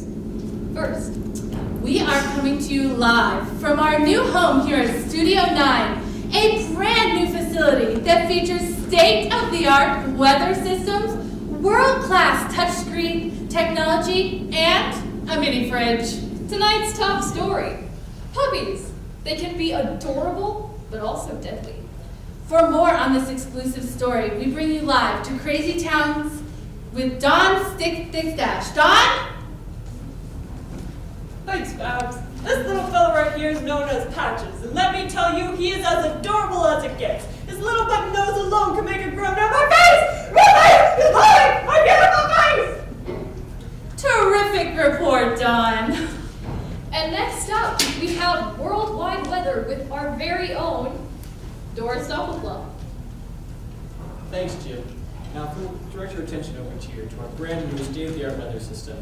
stories. First, we are coming to you live from our new home here at Studio 9, a brand new facility that features state-of-the-art weather systems, world-class touchscreen technology, and a mini fridge. Tonight's top story, puppies. They can be adorable, but also deadly. For more on this exclusive story, we bring you live to Crazy Towns with Don Stickdash. Don? Thanks, Babs. This little fella right here is known as Patches, and let me tell you, he is as adorable as it gets. His little button nose alone can make a groan down my face! My face is hurting! I get in my face! Terrific report, Don. And next up, we have worldwide weather with our very own Doris Doppelbluff. Thanks, Jim. Now, if we'll direct your attention over here to our brand new state-of-the-art weather system.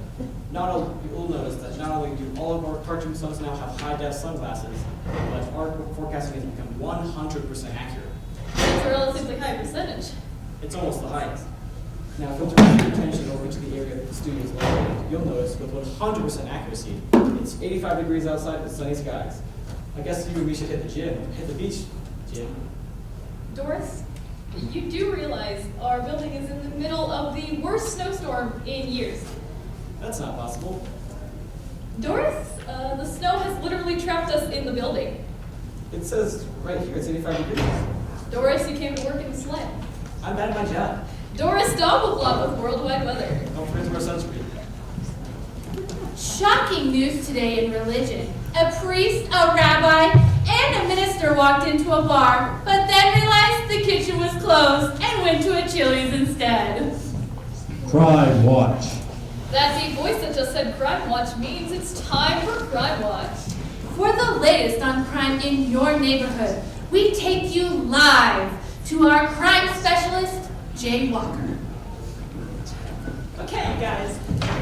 You'll notice that not only do all of our cartoon suns now have high-def sunglasses, but our forecasting has become 100% accurate. That's a relatively high percentage. It's almost the highest. Now, if we'll direct your attention over to the area of the studio is located, you'll notice with 100% accuracy, it's 85 degrees outside with sunny skies. I guess maybe we should hit the beach, Jim. Doris, you do realize our building is in the middle of the worst snowstorm in years. That's not possible. Doris, the snow has literally trapped us in the building. It says right here it's 85 degrees. Doris, you came to work in the sled. I'm bad at my job. Doris Doppelbluff with worldwide weather. Don't forget to wear sunscreen. Shocking news today in religion. A priest, a rabbi, and a minister walked into a bar, but then realized the kitchen was closed and went to a Chili's instead. Crime Watch. That deep voice that just said Crime Watch means it's time for Crime Watch. For the latest on crime in your neighborhood, we take you live to our crime specialist, Jay Walker. Okay, you guys.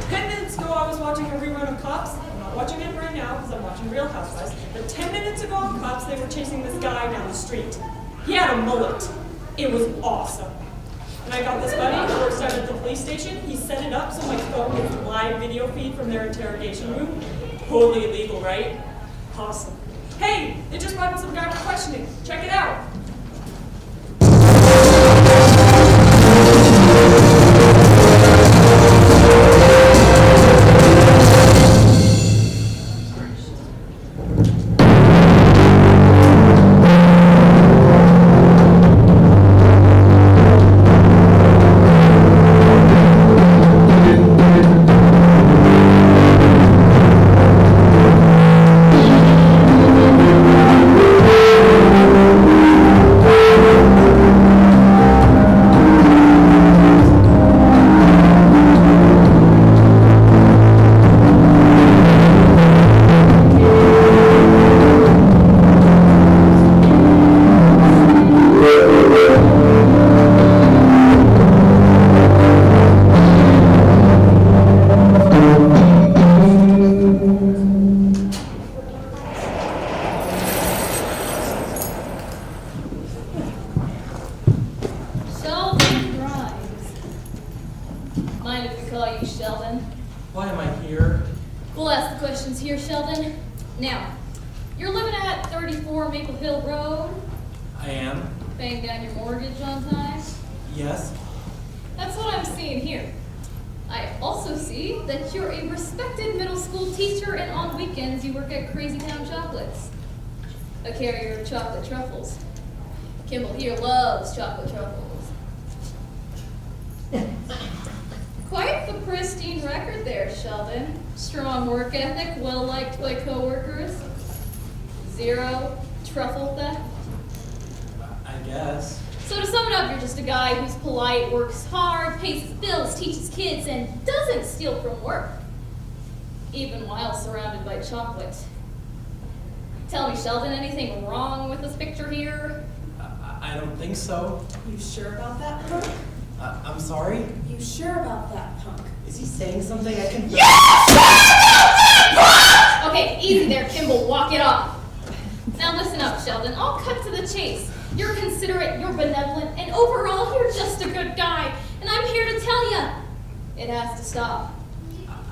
10 minutes ago, I was watching a rerun of Cops. I'm not watching it right now because I'm watching Real Housewives. But 10 minutes ago on Cops, they were chasing this guy down the street. He had a mullet. It was awesome. And I got this buddy who works out at the police station. He set it up so my phone gets a live video feed from their interrogation room. Totally illegal, right? Awesome. Hey, they just brought in some guy for questioning. Check it out. Why am I here? We'll ask the questions here, Sheldon. Now, you're living at 34 Maple Hill Road, I am. paying down your mortgage on time. Yes. That's what I'm seeing here. I also see that you're a respected middle school teacher and on weekends you work at Crazy Town Chocolates, a carrier of chocolate truffles. Kimball here loves chocolate truffles. Quite the pristine record there, Sheldon. Strong work ethic, well-liked by coworkers. Zero truffle theft. I guess. So to sum it up, you're just a guy who's polite, works hard, pays his bills, teaches kids, and doesn't steal from work, even while surrounded by chocolate. Tell me, Sheldon, anything wrong with this picture here? I don't think so. You sure about that, punk? I'm sorry? You sure about that, punk? Is he saying something I can... Okay, easy there, Kimball, walk it off. Now listen up, Sheldon, I'll cut to the chase. You're considerate, you're benevolent, and overall, you're just a good guy. And I'm here to tell you, it has to stop.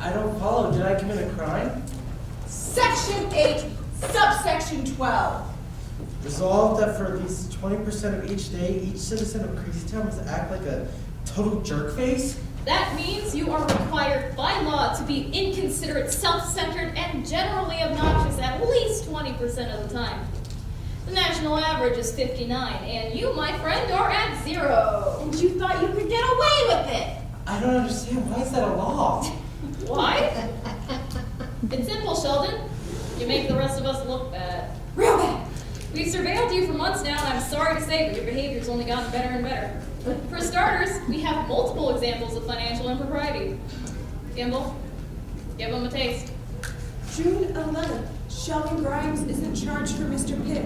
I don't follow. Did I commit a crime? Section 8, subsection 12. Resolved that for at least 20% of each day, each citizen of Crazy Town must act like a total jerkface? That means you are required by law to be inconsiderate, self-centered, and generally obnoxious at least 20% of the time. The national average is 59, and you, my friend, are at 0. And you thought you could get away with it. I don't understand. Why is that a law? Why? It's simple, Sheldon. You make the rest of us look bad. Real bad. We've surveilled you for months now, and I'm sorry to say, but your behavior's only gotten better and better. For starters, we have multiple examples of financial impropriety. Gimbal, give them a taste. June 11th, Sheldon Grimes isn't charged for Mr. Pitt.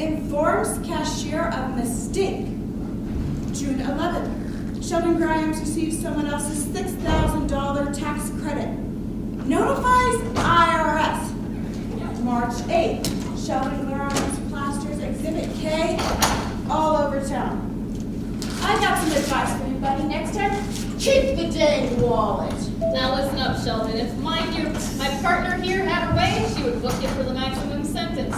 Informs cashier of mistake. June 11th, Sheldon Grimes receives someone else's $6,000 tax credit. Notifies IRS. March 8th, Sheldon Grimes plasters Exhibit K all over town. I got some advice for you, buddy. Next time, keep the dang wallet. Now listen up, Sheldon. If, mind you, my partner here had her way, she would book you for the maximum sentence,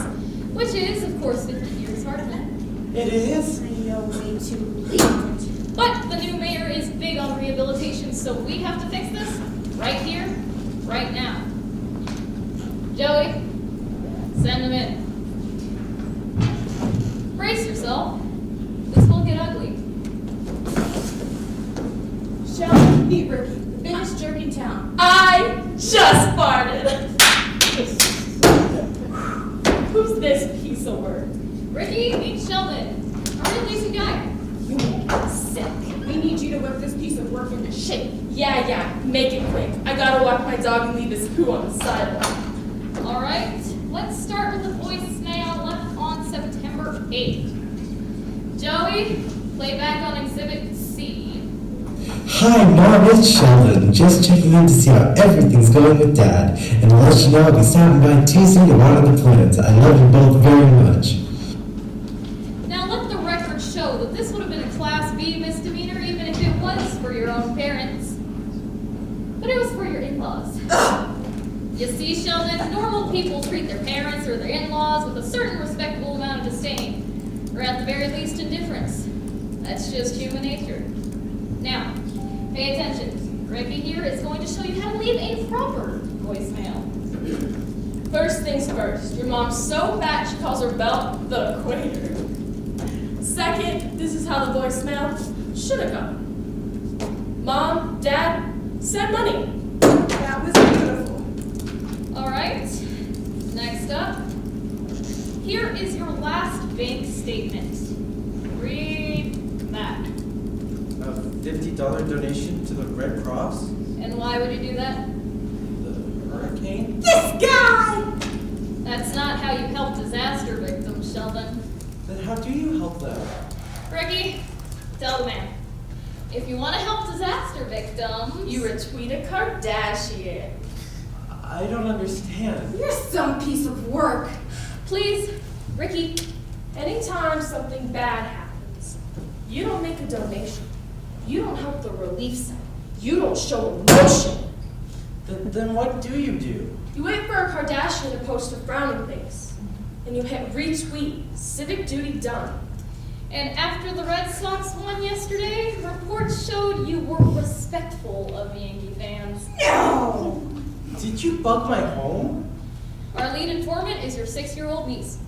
which is, of course, 50 years hard. It is? No way to leave it. But the new mayor is big on rehabilitation, so we have to fix this right here, right now. Joey, send him in. Brace yourself. This will get ugly. Sheldon beat Ricky, the biggest jerk in town. I just farted. Who's this piece of work? Ricky, meet Sheldon. A real decent guy. You make us sick. We need you to whip this piece of work into shape. Yeah, make it quick. I gotta walk my dog and leave this poo on the sidewalk. All right, let's start with the voicemail left on September 8th. Joey, play back on Exhibit C. Hi, Mom, it's Sheldon. Just checking in to see how everything's going with Dad. And to let you know I'll be stopping by Tuesday to water the plants. I love you both very much. Now let the record show that this would have been a Class B misdemeanor even if it was for your own parents. But it was for your in-laws. You see, Sheldon, normal people treat their parents or their in-laws with a certain respectable amount of disdain, or at the very least indifference. That's just human nature. Now, pay attention. Ricky here is going to show you how to leave a proper voicemail. First things first, your mom's so fat she calls her belt the equator. Second, this is how the voicemail should have gone. Mom, Dad, send money. That was beautiful. All right, next up. Here is your last bank statement. Read that. A $50 donation to the Red Cross? And why would you do that? The hurricane? This guy! That's not how you help disaster victims, Sheldon. Then how do you help them? Ricky, tell the man. If you want to help disaster victims... You retweet a Kardashian. I don't understand. You're some piece of work. Please, Ricky. Anytime something bad happens, you don't make a donation. You don't help the relief center. You don't show emotion. Then what do you do? You wait for a Kardashian to post a frowning face. And you hit retweet, civic duty done. And after the Red Sox won yesterday, reports showed you were respectful of Yankee fans. No! Did you bug my home? Our lead informant is your 6-year-old niece.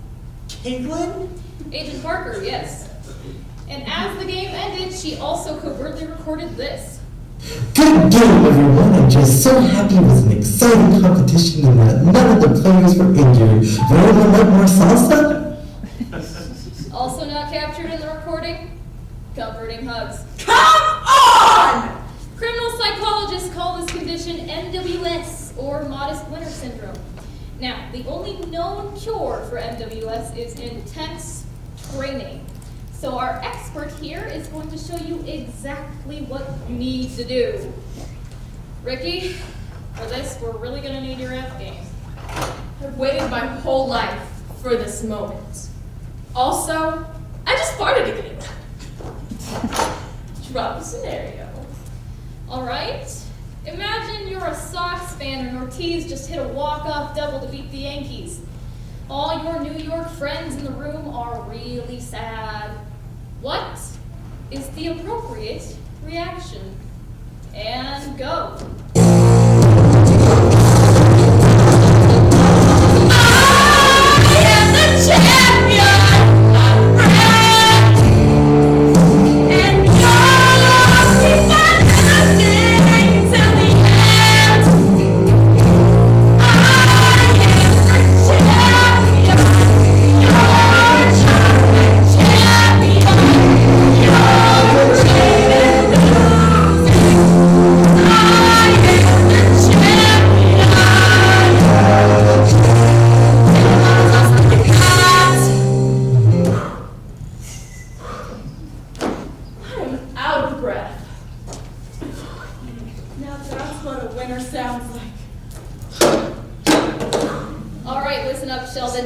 Caitlin? Agent Parker, yes. And as the game ended, she also covertly recorded this. Good game, everyone. I'm just so happy it was an exciting competition and that none of the players were injured. Would anyone like more salsa? Also not captured in the recording, comforting hugs. Come on! Criminal psychologists call this condition MWS, or modest winter syndrome. Now, the only known cure for MWS is intense training. So our expert here is going to show you exactly what you need to do. Ricky, for this, we're really going to need your F game. I've waited my whole life for this moment. Also, I just farted again. Drop a scenario. All right, Imagine you're a Sox fan and Ortiz just hit a walk-off double to beat the Yankees. All your New York friends in the room are really sad. What is the appropriate reaction? And go.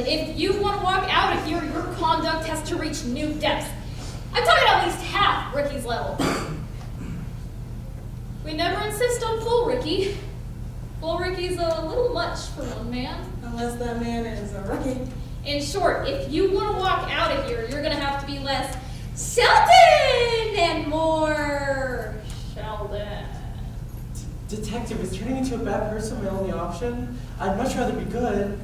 If you want to walk out of here, your conduct has to reach new depths. I'm talking at least half Ricky's level. We never insist on full Ricky. Full Ricky's a little much for one man. Unless that man is a rookie. In short, if you want to walk out of here, you're going to have to be less Sheldon and more Sheldon. Detective, is turning into a bad person my only option? I'd much rather be good.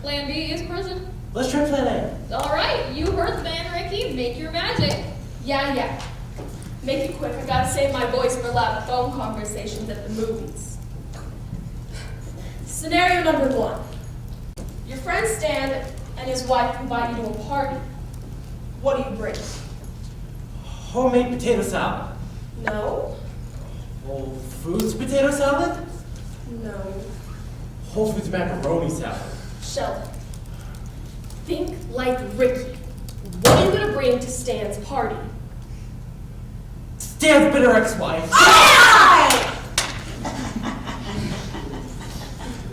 Plan B is prison. Let's try plan A. All right, you heard the man, Ricky. Make your magic. Yeah. Make it quick. I gotta save my voice for loud phone conversations at the movies. Scenario number 1. Your friend Stan and his wife invite you to a party. What do you bring? Homemade potato salad. No. Whole Foods potato salad? No. Whole Foods macaroni salad. Sheldon, think like Ricky. What are you gonna bring to Stan's party? Stan's bitter ex-wife.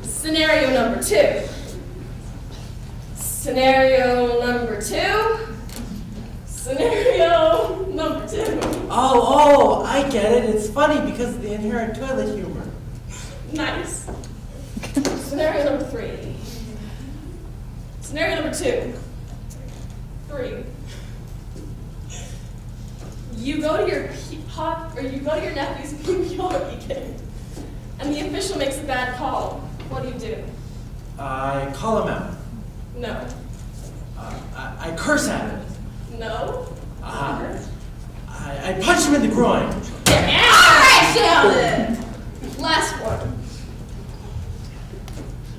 Scenario number 2. Scenario number 2. Scenario number 2. Oh, I get it. It's funny because of the inherent toilet humor. Nice. Scenario number 3. Scenario number 2. 3. You go to your nephew's PPR game, and the official makes a bad call. What do? I call him out. No. I curse at him. No. I punch him in the groin. Alright, Sheldon! Last one.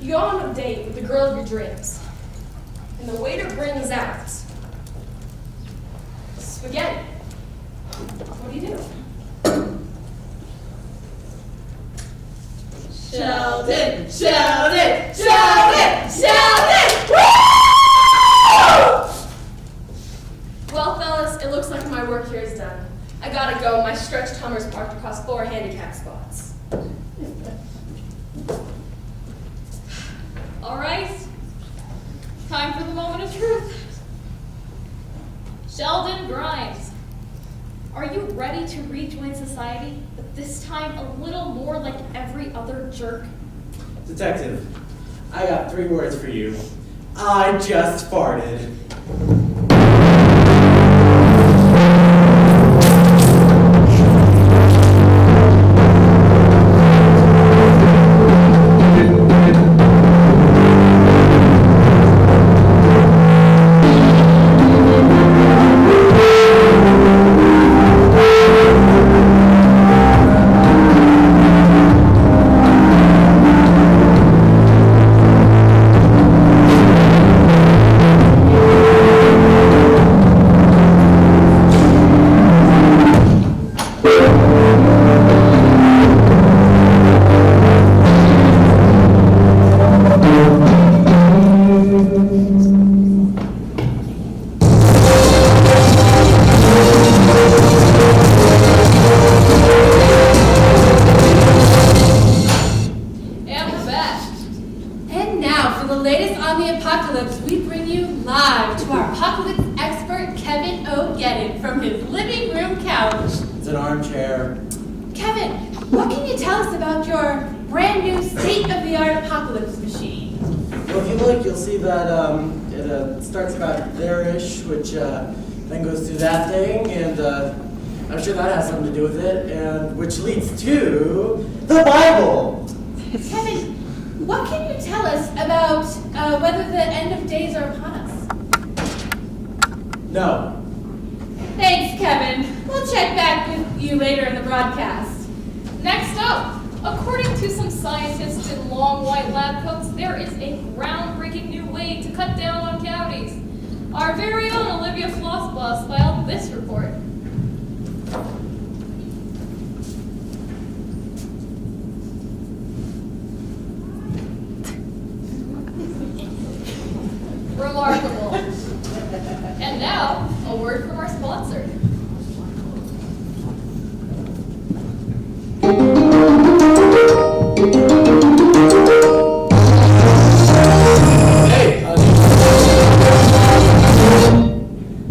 You go on a date with the girl of your dreams, and the waiter brings out spaghetti. What do? Sheldon! Sheldon! Sheldon! Sheldon! Woo! Well, fellas, it looks like my work here is done. I gotta go. My stretched Hummer's parked across 4 handicap spots. All right, time for the moment of truth. Sheldon Grimes, are you ready to rejoin society, but this time a little more like every other jerk? Detective, I got 3 words for you. I just farted. Kevin, what can you tell us about your brand new state-of-the-art apocalypse machine? Well, if you look, you'll see that it starts about there-ish, which then goes through that thing, and I'm sure that has something to do with it, and which leads to the Bible. Kevin, what can you tell us about whether the end of days are upon us? No. Thanks, Kevin. We'll check back with you later in the broadcast. Next up, according to some scientists in long white lab coats, there is a groundbreaking new way to cut down on cavities. Our very own Olivia Flossboss filed this report. Remarkable. And now, a word from our sponsor. Hey,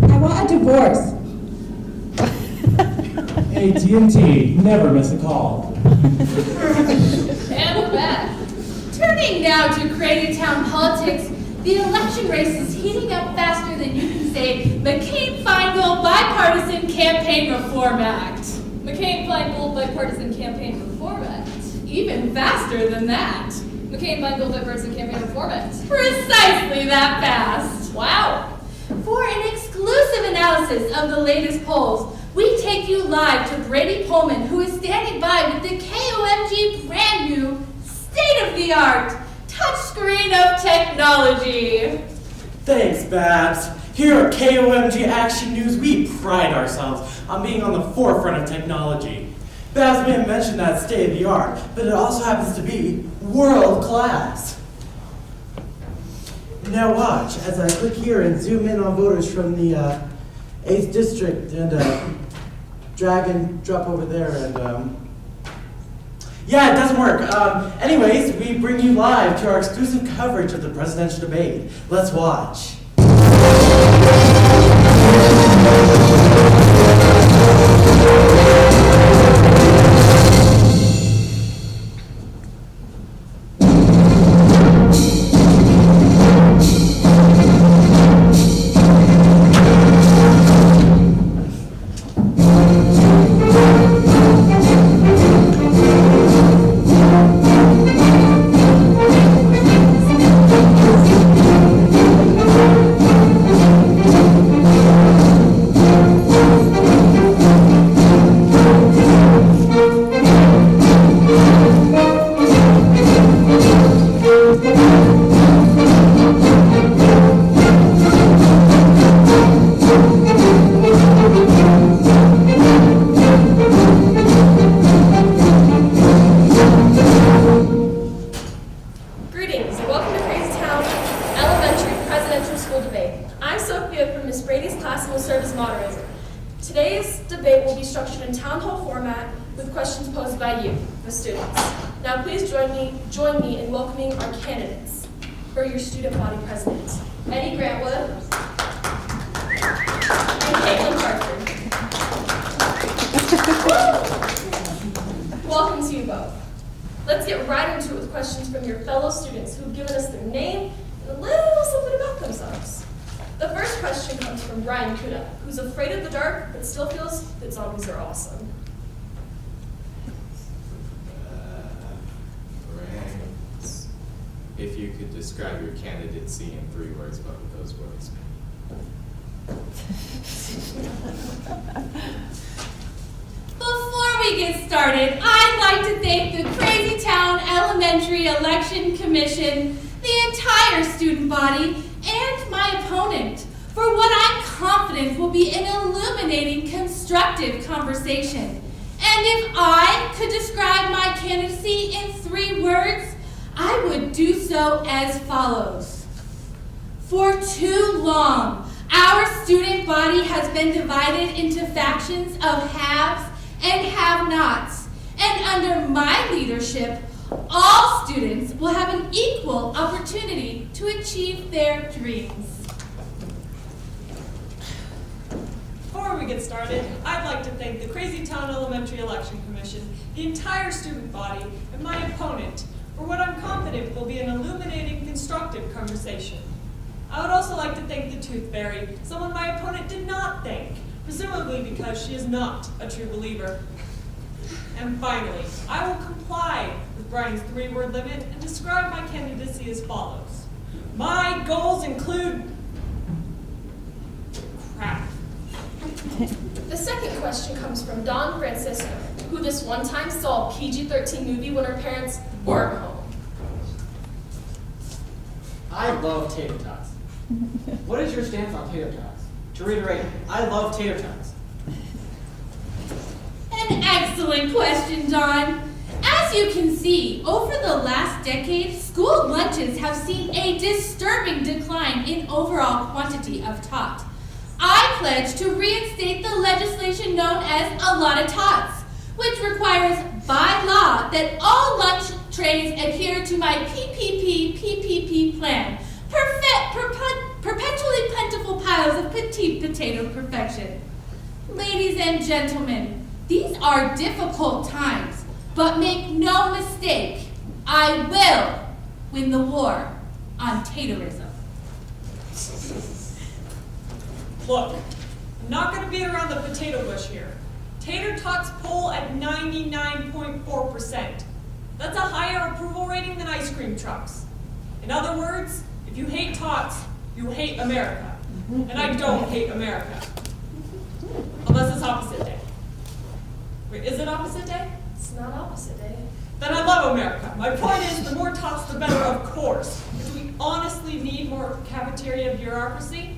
I want a divorce. AT&T, never miss a call. And we're back. Turning now to Crazy Town politics, the election race is heating up faster than you can say McCain-Feingold Bipartisan Campaign Reform Act. McCain-Feingold Bipartisan Campaign Reform Act. Even faster than that. McCain-Feingold Bipartisan Campaign Reform Act. Precisely that fast. Wow. For an exclusive analysis of the latest polls, we take you live to Brady Pullman, who is standing by with the KOMG brand new, state-of-the-art touchscreen of technology. Thanks, Babs. Here at KOMG Action News, we pride ourselves on being on the forefront of technology. Babs may have mentioned that state of the art, but it also happens to be world class. Now watch as I click here and zoom in on voters from the 8th district and drag and drop over there and yeah, it doesn't work. Anyways, we bring you live to our exclusive coverage of the presidential debate. Let's watch. Today's debate will be structured in town hall format with questions posed by you, the students. Now please join me in welcoming our candidates for your student body president, Eddie Grantwood and Caitlin Hartford. Welcome to you both. Let's get right into it with questions from your fellow students who've given us their name and a little something about themselves. The first question comes from Brian Kuda, who's afraid of the dark but still feels that zombies are awesome. Brains. If you could describe your candidacy in 3 words, what would those words be? Before we get started, I'd like to thank the Crazy Town Elementary Election Commission, the entire student body, and my opponent for what I'm confident will be an illuminating, constructive conversation. And if I could describe my candidacy in 3 words, I would do so as follows. For too long, our student body has been divided into factions of haves and have-nots, and under my leadership, all students will have an equal opportunity to achieve their dreams. For Before we get started, I'd like to thank the Crazy Town Elementary Election Commission, the entire student body, and my opponent for what I'm confident will be an illuminating, constructive conversation. I would also like to thank the Tooth Fairy, someone my opponent did not thank, presumably because she is not a true believer. And finally, I will comply with Brian's 3-word limit and describe my candidacy as follows. My goals include... crap. The second question comes from Dawn Francisco, who this one time saw a PG-13 movie when her parents weren't home. I love tater tots. What is your stance on tater tots? To reiterate, I love tater tots. An excellent question, Dawn. As you can see, over the last decade, school lunches have seen a disturbing decline in overall quantity of tot. I pledge to reinstate the legislation known as a lot of tots, which requires by law that all lunch trays adhere to my PPP plan. Perpetually plentiful piles of petite potato perfection. Ladies and gentlemen, these are difficult times, but make no mistake, I will win the war on tatorism. Look, I'm not going to beat around the potato bush here. Tater tots poll at 99.4%. That's a higher approval rating than ice cream trucks. In other words, if you hate tots, you hate America. And I don't hate America. Unless it's opposite day. Wait, is it opposite day? It's not opposite day. Then I love America. My point is, the more tots, the better, of course. Do we honestly need more cafeteria bureaucracy?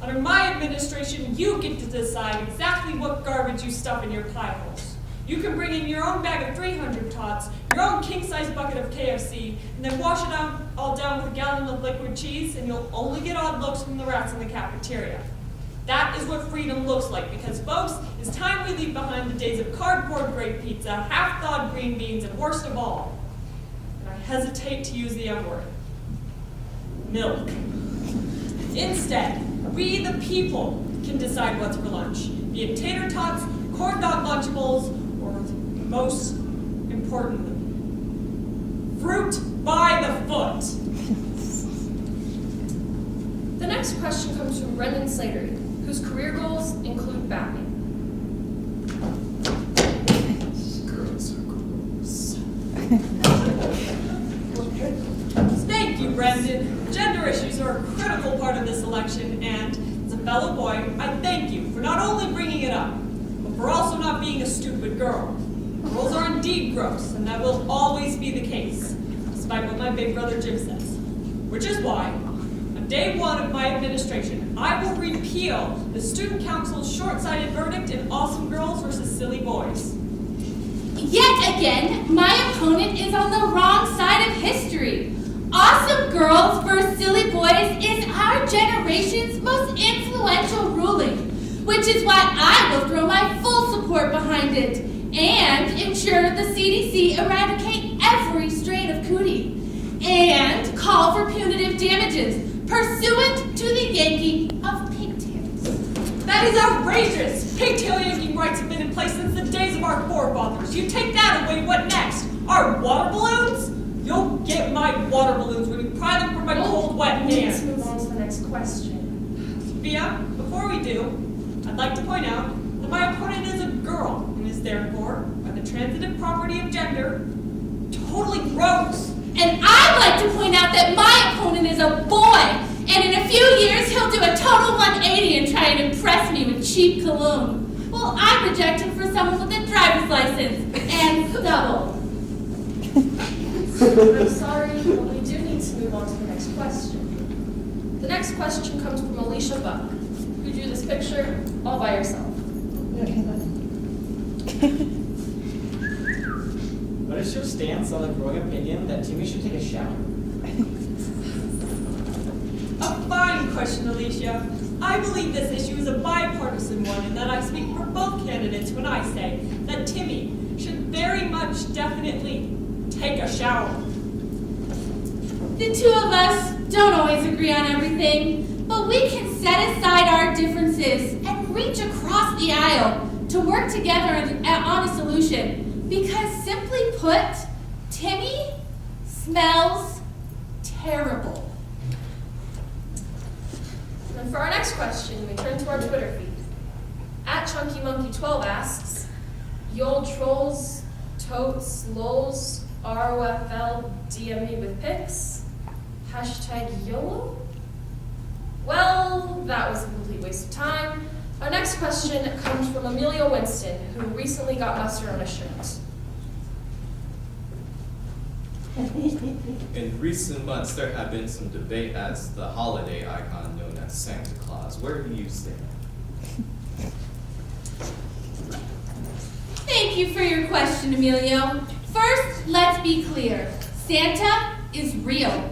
Under my administration, you get to decide exactly what garbage you stuff in your pie holes. You can bring in your own bag of 300 tots, your own king-size bucket of KFC, and then wash it all down with a gallon of liquid cheese, and you'll only get odd looks from the rats in the cafeteria. That is what freedom looks like, because, folks, it's time we leave behind the days of cardboard-grade pizza, half-thawed green beans, and worst of all, and I hesitate to use the M-word, milk. Instead, we, the people, can decide what's for lunch, be it tater tots, corn dog Lunchables, or most importantly, fruit by the foot. The next question comes from Brendan Slattery, whose career goals include bapping. Girls are gross. Thank you, Brendan. Gender issues are a critical part of this election, and as a fellow boy, I thank you for not only bringing it up, but for also not being a stupid girl. Girls are indeed gross, and that will always be the case, despite what my big brother Jim says. Which is why, on day one of my administration, I will repeal the student council's short-sighted verdict in Awesome Girls versus Silly Boys. Yet again, my opponent is on the wrong side of history. Awesome Girls vs. Silly Boys is our generation's most influential ruling, which is why I will throw my full support behind it and ensure the CDC eradicate every strain of cootie and call for punitive damages pursuant to the yanking of pigtails. That is outrageous! Pigtail yanking rights have been in place since the days of our forefathers. You take that away, what next? Our water balloons? You'll get my water balloons when you pry them from my cold, wet We need hands. to move on to the next question. Sophia, before we do, I'd like to point out that my opponent is a girl and is therefore, by the transitive property of gender, totally gross. And I'd like to point out that my opponent is a boy, and in a few years he'll do a total 180 and try and impress me with cheap cologne. Well, I reject him for someone with a driver's license and stubble. I'm sorry, but we do need to move on to the next question. The next question comes from Alicia Buck, who drew this picture all by herself. What is your stance on the growing opinion that Timmy should take a shower? A fine question, Alicia. I believe this issue is a bipartisan one and that I speak for both candidates when I say that Timmy should very much definitely take a shower. The two of us don't always agree on everything, but we can set aside our differences and reach across the aisle to work together on a solution because, simply put, Timmy smells terrible. And for our next question, we turn to our Twitter feed. @ChunkyMonkey12 asks, Y'all trolls, totes, lols, ROFL, DM me with pics? #YOLO? Well, that was a complete waste of time. Our next question comes from Amelia Winston, who recently got mustard on a shirt. In recent months, there have been some debate as the holiday icon known as Santa Claus. Where do you stand? Thank you for your question, Emilio. First, let's be clear. Santa is real.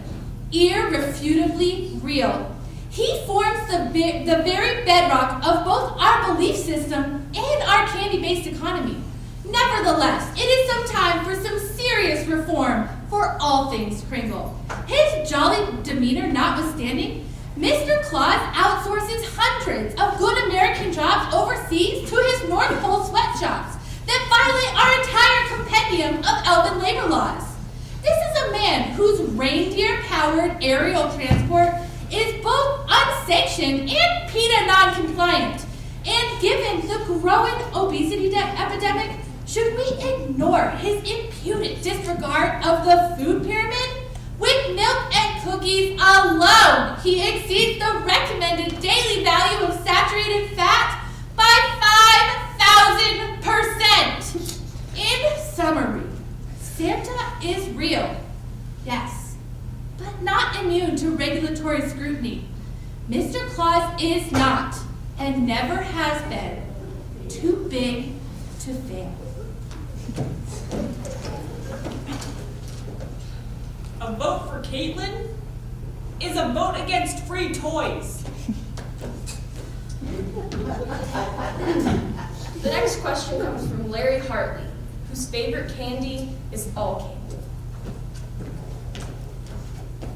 Irrefutably real. He forms the very bedrock of both our belief system and our candy-based economy. Nevertheless, it is some time for some serious reform for all things Kringle. His jolly demeanor notwithstanding, Mr. Claus outsources hundreds of good American jobs overseas to his North Pole sweatshops that violate our entire compendium of elven labor laws. This is a man whose reindeer-powered aerial transport is both unsanctioned and PETA non-compliant. And given the growing obesity epidemic, should we ignore his imputed disregard of the food pyramid? With milk and cookies alone, he exceeds the recommended daily value of saturated fat by 5,000%. In summary, Santa is real, yes, but not immune to regulatory scrutiny. Mr. Claus is not, and never has been, too big to fail. A vote for Caitlin is a vote against free toys. The next question comes from Larry Hartley, whose favorite candy is all candy.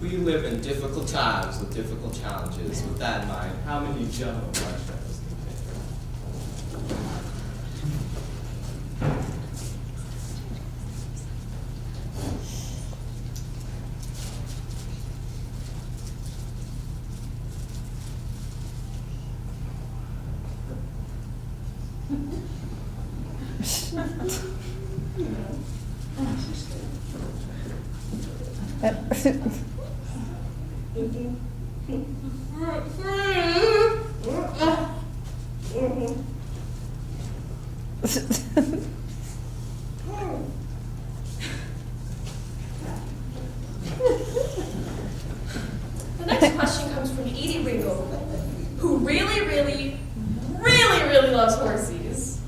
We live in difficult times with difficult challenges. With that in mind, how many Jumbo marshmallows do you think? The next question comes from Edie Ringo, who really loves horsies.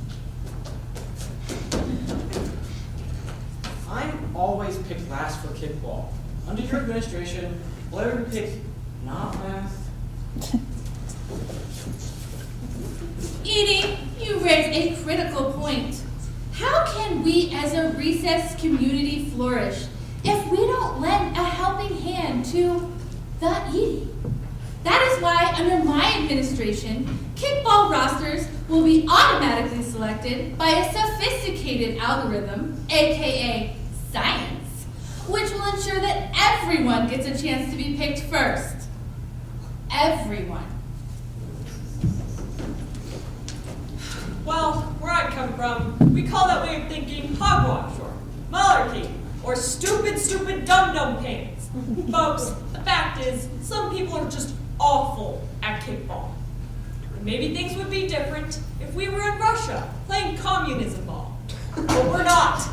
I'm always picked last for kickball. Under your administration, will I ever be picked not last? Edie, you raise a critical point. How can we as a recess community flourish if we don't lend a helping hand to the Edie? That is why, under my administration, kickball rosters will be automatically selected by a sophisticated algorithm, aka science, which will ensure that everyone gets a chance to be picked first. Everyone. Well, where I come from, we call that way of thinking hogwash or malarkey or stupid dum-dum pants. Folks, the fact is, some people are just awful at kickball. And maybe things would be different if we were in Russia playing communism ball. But we're not.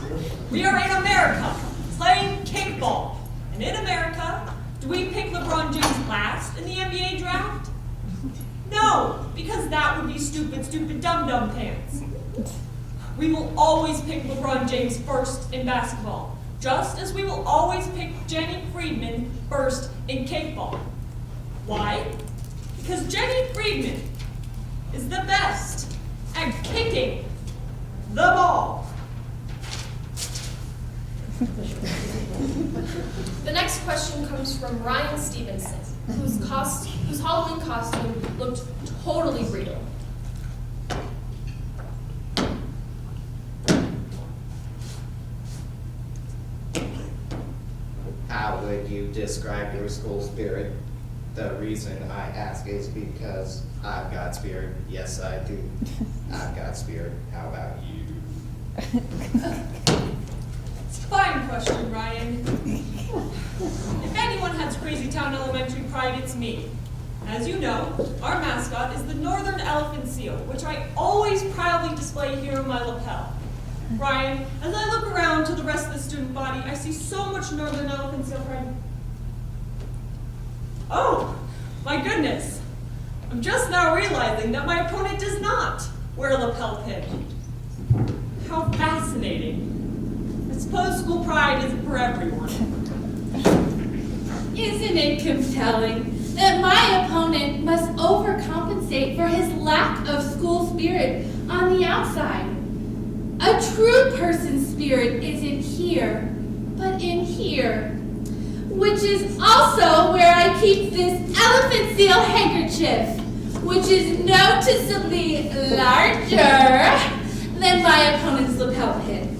We are in America playing kickball. And in America, do we pick LeBron James last in the NBA draft? No, because that would be stupid dum-dum pants. We will always pick LeBron James first in basketball, just as we will always pick Jenny Friedman first in kickball. Why? Because Jenny Friedman is the best at kicking the ball. The next question comes from Ryan Stevenson, whose Halloween costume looked totally real. describe your school spirit? The reason I ask is because I've got spirit. Yes, I do. I've got spirit. How about you? Fine question, Ryan. If anyone has Crazy Town Elementary pride, it's me. As you know, our mascot is the northern elephant seal, which I always proudly display here in my lapel. Ryan, as I look around to the rest of the student body, I see so much northern elephant seal pride. Oh, my goodness. I'm just now realizing that my opponent does not wear a lapel pin. How fascinating. I suppose school pride isn't for everyone. Isn't it compelling that my opponent must overcompensate for his lack of school spirit on the outside? A true person's spirit isn't here, but in here, which is also where I keep this elephant seal handkerchief, which is noticeably larger than my opponent's lapel pin.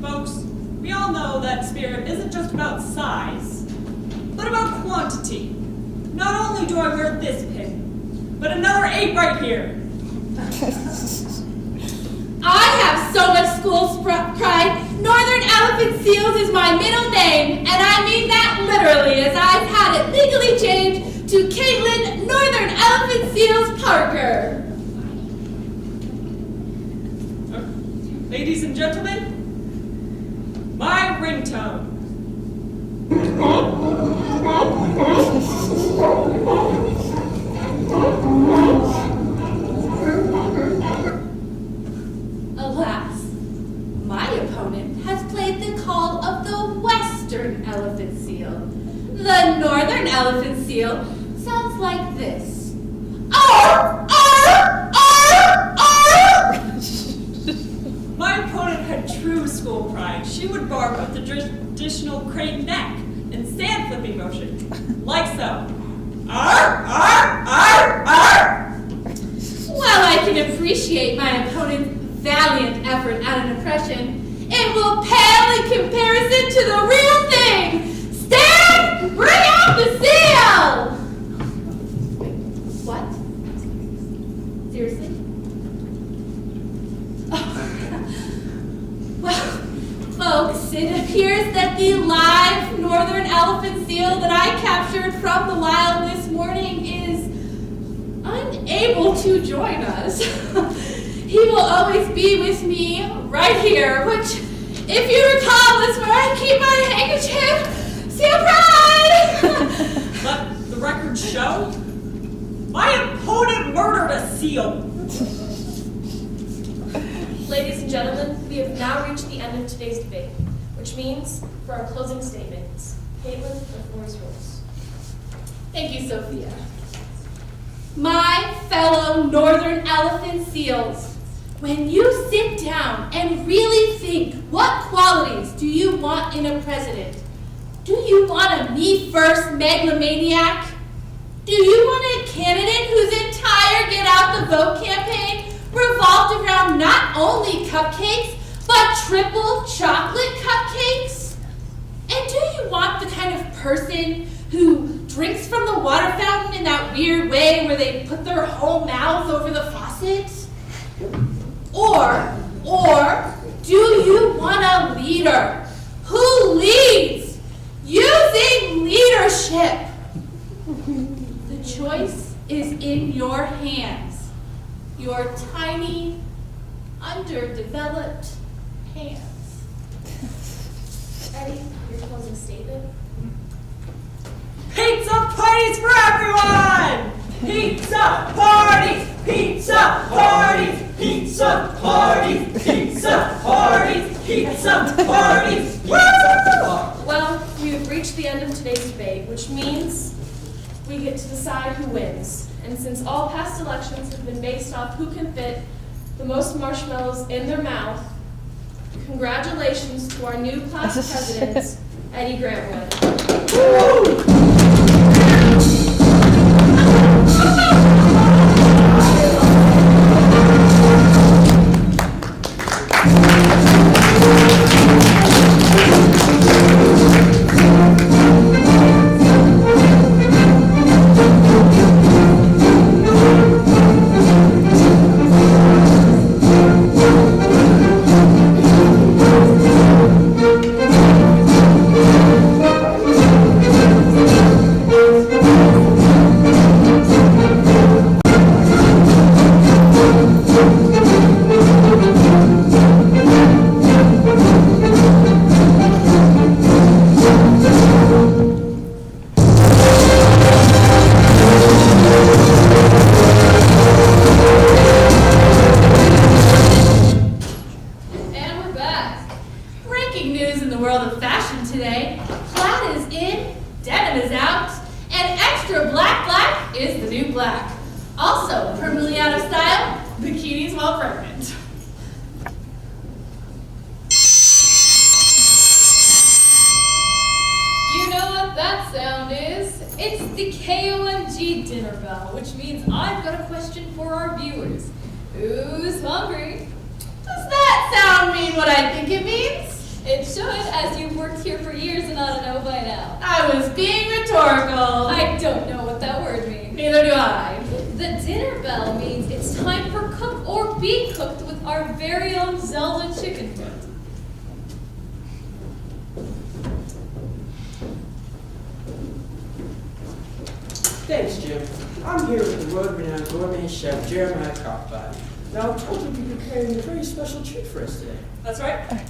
Folks, we all know that spirit isn't just about size, but about quantity. Not only do I wear this pin, but another 8 right here. I have so much school pride. Northern Elephant Seals is my middle name, and I mean that literally, as I've had it legally changed to Caitlin Northern Elephant Seals Parker. Ladies and gentlemen, my ringtone. Alas, my opponent has played the call of the Western Elephant Seal. The Northern Elephant Seal sounds like this. Arr! Arr! Arr! Arr! My opponent had true school pride. She would bark with the traditional crane neck and sand flipping motion, like so. Arr! Arr! Arr! Arr! While I can appreciate my opponent's valiant effort at an impression, it will pale in comparison to the real thing. Stand! Bring out the seal! Wait, what? Seriously? Well, folks, it appears that the live northern elephant seal that I captured from the wild this morning is unable to join us. He will always be with me right here, which, if you recall, is where I keep my handkerchief. Seal pride! Let the record show, my opponent murdered a seal. Ladies and gentlemen, we have now reached the end of today's debate, which means for our closing statements, Caitlin, the floor is yours. Thank you, Sophia. My fellow Northern Elephant Seals, when you sit down and really think, what qualities do you want in a president? Do you want a me-first megalomaniac? Do you want a candidate whose entire Get Out the Vote campaign revolved around not only cupcakes, but triple chocolate cupcakes? And do you want the kind of person who drinks from the water fountain in that weird way where they put their whole mouth over the faucet? Or do you want a leader who leads using leadership? The choice is in your hands, your tiny, underdeveloped hands. Eddie, your closing statement. Pizza parties for everyone! Pizza parties! Pizza parties! Pizza parties! Pizza parties! Pizza parties! Well, we've reached the end of today's debate, which means we get to decide who wins. And since all past elections have been based off who can fit the most marshmallows in their mouth, congratulations to our new class president, Eddie Grantwood. fashion today. Plaid is in, denim is out, and extra black is the new black. Also, permanently out of style, bikinis while pregnant. You know what that sound is? It's the KOMG dinner bell, which means I've got a question for our viewers. Who's hungry? Does that sound mean what I think it means? It should, as you've worked here for years and ought to know by now. I was being rhetorical. I don't know what that word means. Neither do I. The dinner bell means it's time for cook or be cooked with our very own Zelda chicken foot. Thanks, Jim. I'm here with the world-renowned gourmet chef Jeremiah Cockbot. Now, I'm told you'll be preparing a very special treat for us today. That's right.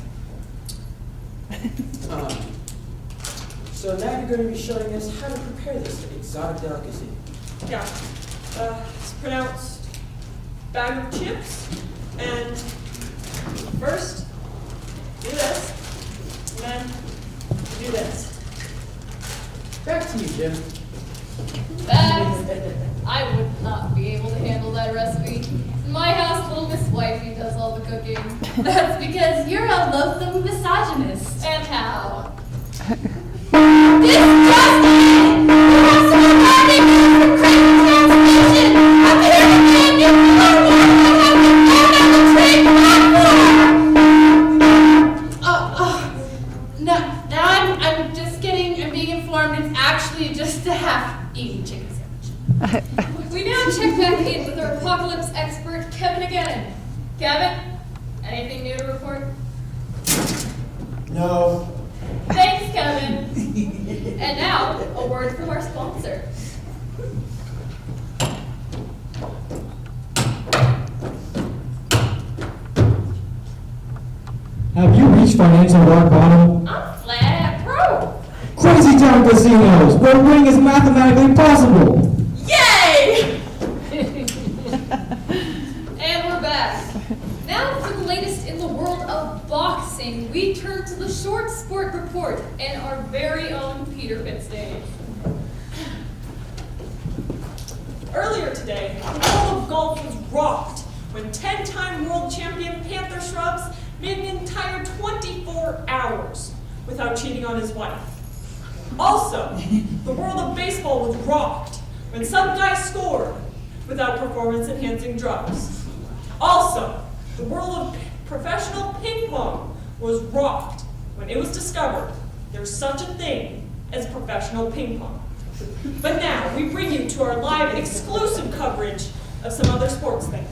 So now you're going to be showing us how to prepare this exotic delicacy. Yeah. It's pronounced bag of chips. And first, do this. And then do this. Back to you, Jim. That, I would not be able to handle that recipe. In my house, little Miss Wifey does all the cooking. That's because you're a loathsome misogynist. And how? Disgusting! You have some warning for crazy transmission! I'm here to be a nuclear warning that has been found on the trade platform! Now I'm just kidding. I'm being informed it's actually just a half-eaten chicken sandwich. We now check back in with our apocalypse expert, Kevin again. Kevin, anything new to report? No. Thanks, Kevin. And now, a word from our sponsor. Have you reached financial rock bottom? I'm flat broke. Crazy Town Casinos, where winning is mathematically possible. Yay! And we're back. Now for the latest in the world of boxing, we turn to the Short Sport Report and our very own Peter Fitzday. Earlier today, the world of golf was rocked when 10-time world champion Panther Shrubs made an entire 24 hours without cheating on his wife. Also, the world of baseball was rocked when some guy scored without performance-enhancing drugs. Also, the world of professional ping pong was rocked when it was discovered there's such a thing as professional ping pong. But now, we bring you to our live and exclusive coverage of some other sports things.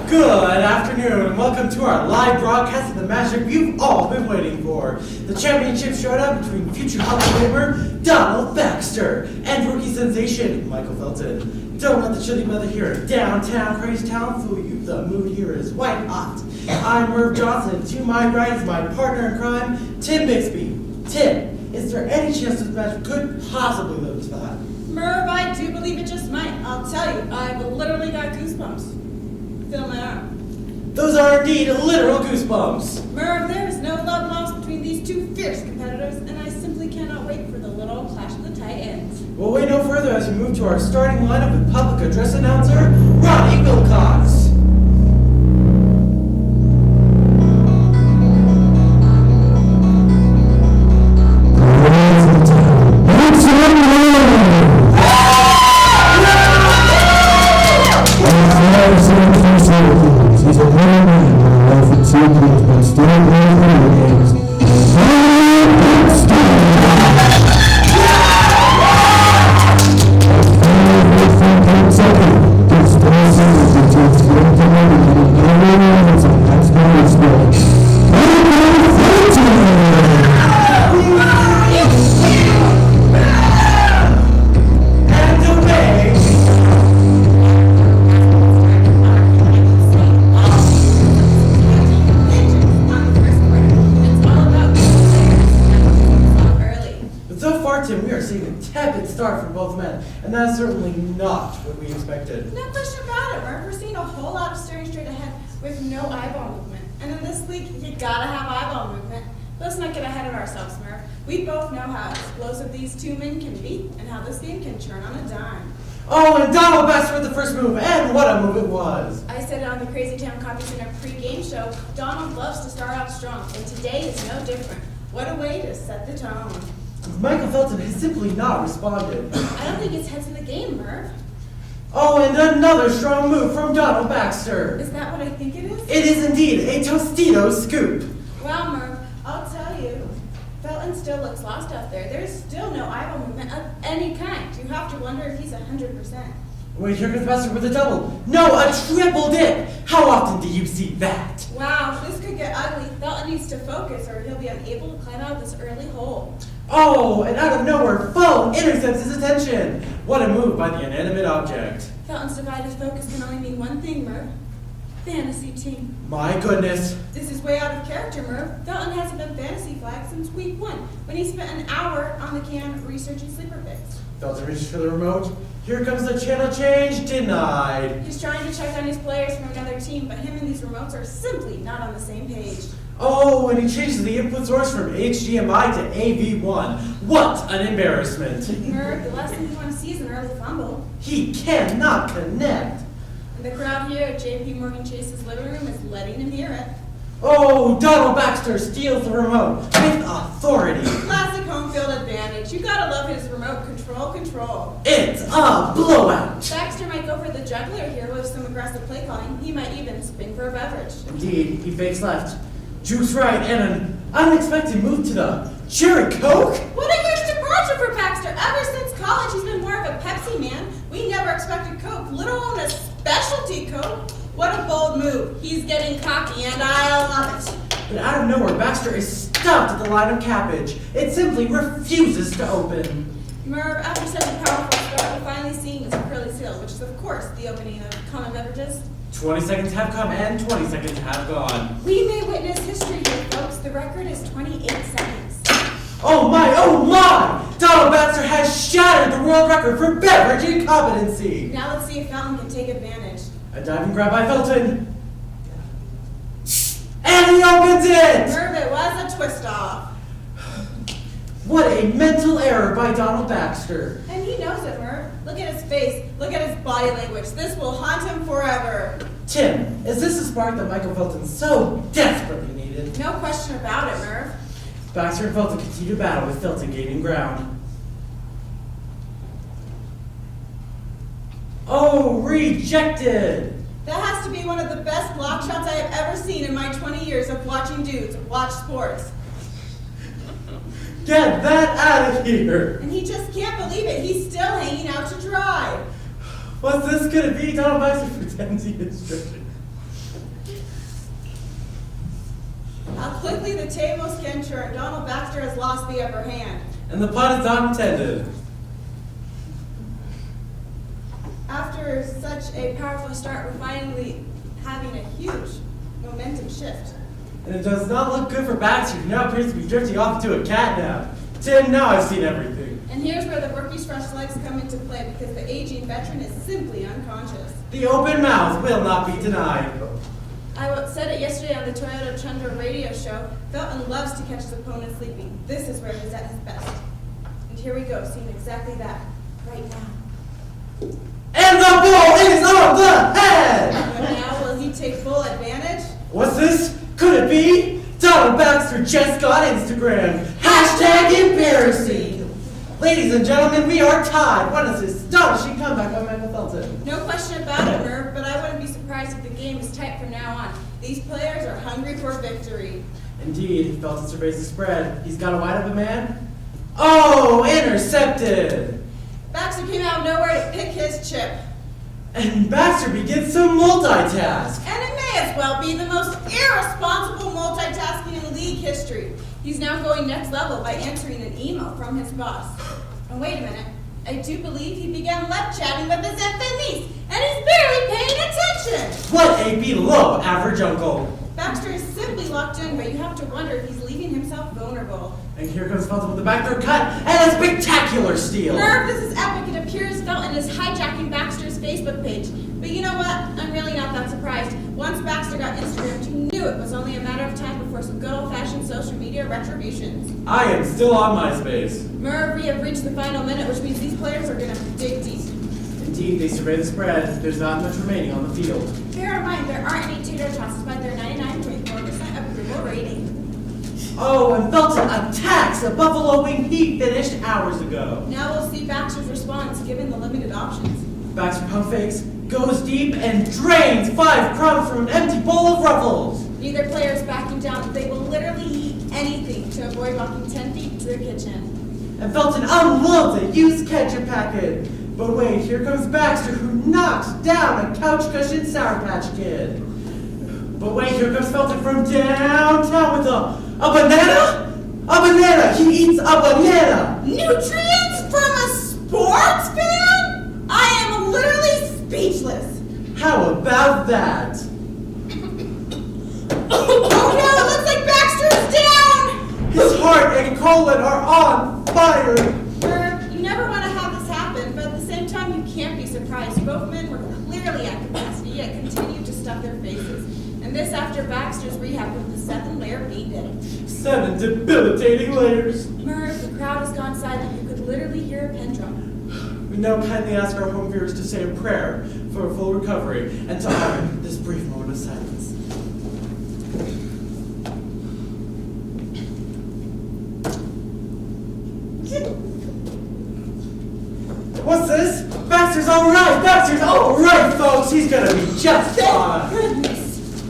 Good afternoon, and welcome to our live broadcast of the matchup you've all been waiting for. The championship showdown between future Hall of Famer Donald Baxter and rookie sensation Michael Felton. Don't let the chilly weather here in downtown Crazy Town fool you. The mood here is white hot. I'm Merv Johnson. To my right is my partner in crime, Tim Bixby. Tim, Is there any chance this match could possibly live to that? Merv, I do believe it just might. I'll tell you, I've literally got goosebumps. Feel my arm. Those are indeed literal goosebumps. Merv, there is no love lost between these two fierce competitors, and I simply cannot wait for the little clash of the titans. We'll wait no further as we move to our starting lineup with public address announcer, Ronnie Wilcox. He's a little man who life for 2 years, but still plays video games. Start from both men, and that's certainly not what we expected. No question about it, Merv. We're seeing a whole lot of staring straight ahead with no eyeball movement. And in this league, you gotta have eyeball movement. Let's not get ahead of ourselves, Merv. We both know how explosive these two men can be, and how this game can turn on a dime. Oh, and Donald Baxter with the first move, and what a move it was! I said it on the Crazy Town Copy Center pre-game show. Donald loves to start out strong, and today is no different. What a way to set the tone. Michael Felton has simply not responded. I don't think his head's in the game, Merv. Oh, and another strong move from Donald Baxter. Is that what I think it is? It is indeed a Tostito scoop. Well, Merv, I'll tell you, Felton still looks lost out there. There's still no eyeball movement of any kind. You have to wonder if he's 100%. Wait, here comes Baxter with a double. No, a triple dip. How often do you see that? Wow, this could get ugly. Felton needs to focus or he'll be unable to climb out of this early hole. Oh, and out of nowhere, Felton intercepts his attention. What a move by the inanimate object. Felton's divided focus can only mean one thing, Merv. Fantasy team. My goodness. This is way out of character, Merv. Felton hasn't been fantasy flagged since week 1, when he spent an hour on the can researching sleeper picks. Felton reaches for the remote. Here comes the channel change, denied. He's trying to check on his players from another team, but him and these remotes are simply not on the same page. Oh, and he changes the input source from HDMI to AV1. What an embarrassment. Merv, the last thing you want to see is an early fumble. He cannot connect. And the crowd here at JP Morgan Chase's living room is letting him hear it. Oh, Donald Baxter steals the remote with authority. Classic home field advantage. You gotta love his remote control. It's a blowout. Baxter might go for the juggler here with some aggressive play calling. He might even spin for a beverage. Indeed, he fakes left, jukes right, and an unexpected move to the cherry Coke. What a huge departure for Baxter. Ever since college, he's been more of a Pepsi man. We never expected Coke, let alone a specialty Coke. What a bold move. He's getting cocky, and I love it. But out of nowhere, Baxter is stopped at the line of cabbage. It simply refuses to open. Merv, after such a powerful start, we're finally seeing this pearly seal, which is, of course, the opening of common beverages. 20 seconds have come and 20 seconds have gone. We may witness history here, folks. The record is 28 seconds. Oh my, oh my! Donald Baxter has shattered the world record for beverage incompetency. Now let's see if Felton can take advantage. A diving grab by Felton. And he opens it! Merv, it was a twist off. What a mental error by Donald Baxter. And he knows it, Merv. Look at his face. Look at his body language. This will haunt him forever. Tim, is this the spark that Michael Felton so desperately needed? No question about it, Merv. Baxter and Felton continue to battle with Felton gaining ground. Oh, rejected! That has to be one of the best block shots I have ever seen in my 20 years of watching dudes watch sports. Get that out of here! And he just can't believe it. He's still hanging out to dry. What's this gonna be? Donald Baxter pretends he is stricken. How quickly the tables can turn. Donald Baxter has lost the upper hand. And the pun is not intended. After such a powerful start, we're finally having a huge momentum shift. And it does not look good for Baxter, who now appears to be drifting off into a catnap. Tim, now I've seen everything. And here's where the rookie's fresh legs come into play because the aging veteran is simply unconscious. The open mouth will not be denied. I said it yesterday on the Toyota Tundra radio show. Felton loves to catch his opponent sleeping. This is where he's at his best. And here we go, seeing exactly that right now. And the ball is on the head! But now will he take full advantage? What's this? Could it be? Donald Baxter just got Instagram. Hashtag embarrassing. Ladies and gentlemen, we are tied. What is this astonishing comeback by Michael Felton? No question about it, Merv, but I wouldn't be surprised if the game is tight from now on. These players are hungry for victory. Indeed, Felton surveys the spread. He's got a wide open man. Oh, intercepted! Baxter came out of nowhere to pick his chip. And Baxter begins to multitask. And it may as well be the most irresponsible multitasking in league history. He's now going next level by answering an email from his boss. And wait a minute, I do believe he began left chatting with his infant niece, and he's barely paying attention. What a below average uncle. Baxter is simply locked in, but you have to wonder if he's leaving himself vulnerable. And here comes Felton with the backdoor cut and a spectacular steal. Merv, this is epic. It appears Felton is hijacking Baxter's Facebook page. But you know what? I'm really not that surprised. Once Baxter got Instagram, you knew it was only a matter of time before some good old-fashioned social media retributions. I am still on MySpace. Merv, we have reached the final minute, which means these players are going to dig deep. Indeed, they survey the spread. There's not much remaining on the field. Bear in mind, there aren't any tutor tosses by their 99.4% approval rating. Oh, and Felton attacks a buffalo wing he finished hours ago. Now we'll see Baxter's response, given the limited options. Baxter pump fakes, goes deep, and drains 5 crumbs from an empty bowl of Ruffles. Neither player is backing down. They will literally eat anything to avoid walking 10 feet into the kitchen. And Felton unloads a used ketchup packet. But wait, here comes Baxter, who knocks down a couch cushion Sour Patch Kid. But wait, here comes Felton from downtown with a banana? A banana! He eats a banana! Nutrients from a sports fan? I am literally speechless. How about that? Oh no, it looks like Baxter's down! His heart and colon are on fire! Merv, you never want to have this happen, but at the same time, you can't be surprised. Both men were clearly at capacity, yet continued to stuff their faces. And this after Baxter's rehab with the 7-layer beat-in. 7 debilitating layers. Merv, the crowd has gone silent. You could literally hear a pin drop. We now kindly ask our home viewers to say a prayer for a full recovery and to honor this brief moment of silence. What's this? Baxter's alright! Baxter's alright, folks! He's gonna be just fine! Goodness!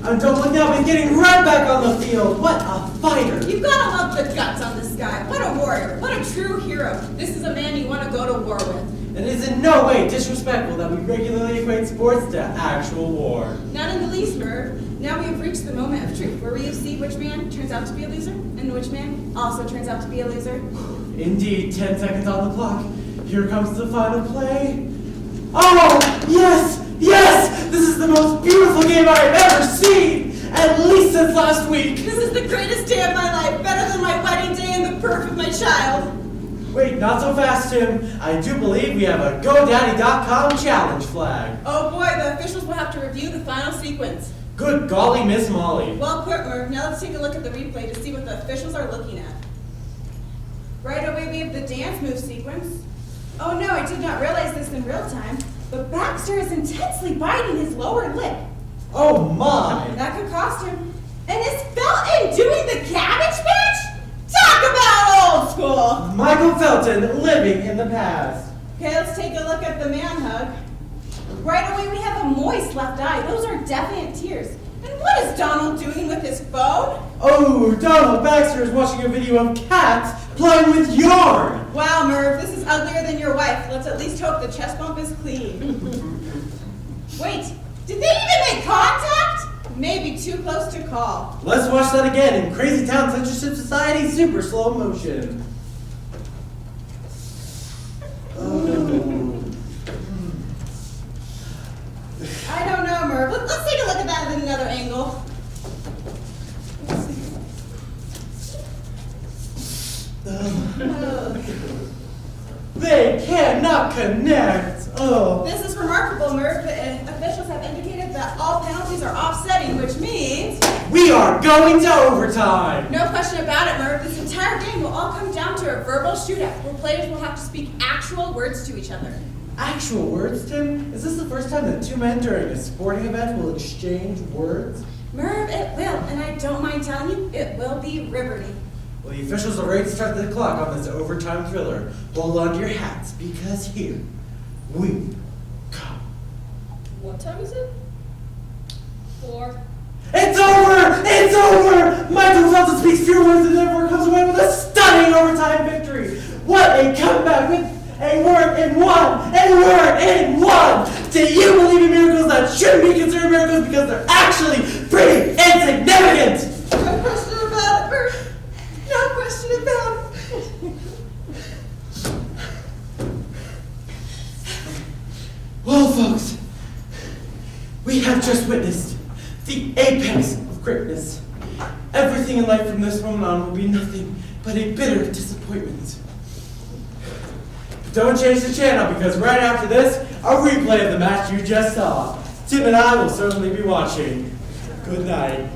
And don't look now, he's getting right back on the field! What a fighter! You've gotta love the guts on this guy. What a warrior. What a true hero. This is a man you want to go to war with. It is in no way disrespectful that we regularly equate sports to actual war. Not in the least, Merv. Now we have reached the moment of truth, where we see which man turns out to be a loser, and which man also turns out to be a loser. Indeed, 10 seconds on the clock. Here comes the final play. Oh, yes! Yes! This is the most beautiful game I have ever seen! At least since last week! This is the greatest day of my life, better than my wedding day and the birth of my child. Wait, not so fast, Tim. I do believe we have a GoDaddy.com challenge flag. Oh boy, the officials will have to review the final sequence. Good golly, Miss Molly. Well put, Merv. Now let's take a look at the replay to see what the officials are looking at. Right away, we have the dance move sequence. Oh no, I did not realize this in real time, but Baxter is intensely biting his lower lip. Oh my! That could cost him. And is Felton doing the cabbage patch? Talk about old school! Michael Felton living in the past. Okay, let's take a look at the man hug. Right away, we have a moist left eye. Those are definite tears. And what is Donald doing with his phone? Oh, Donald Baxter is watching a video of cats playing with yarn. Wow, Merv, this is uglier than your wife. Let's at least hope the chest bump is clean. Wait, did they even make contact? Maybe too close to call. Let's watch that again in Crazy Town Censorship Society super slow motion. I don't know, Merv. Let's take a look at that at another angle. cannot connect. Oh. This is remarkable, Merv. Officials have indicated that all penalties are offsetting, which means... We are going to overtime. No question about it, Merv. This entire game will all come down to a verbal shootout where players will have to speak actual words to each other. Actual words, Tim? Is this the first time that two men during a sporting event will exchange words? Merv, it will, and I don't mind telling you, it will be riveting. Well, the officials are ready to start the clock on this overtime thriller. Hold on to your hats, because here we come. What time is it? 4. It's over! It's over! Michael Felton speaks fewer words and therefore comes away with a stunning overtime victory. What a comeback with a word in one! A word in one! Do you believe in miracles that shouldn't be considered miracles because they're actually pretty insignificant? No question about it, Merv. No question about it. Well, folks, we have just witnessed the apex of greatness. Everything in life from this moment on will be nothing but a bitter disappointment. Don't change the channel because right after this, a replay of the match you just saw. Tim and I will certainly be watching. Good night.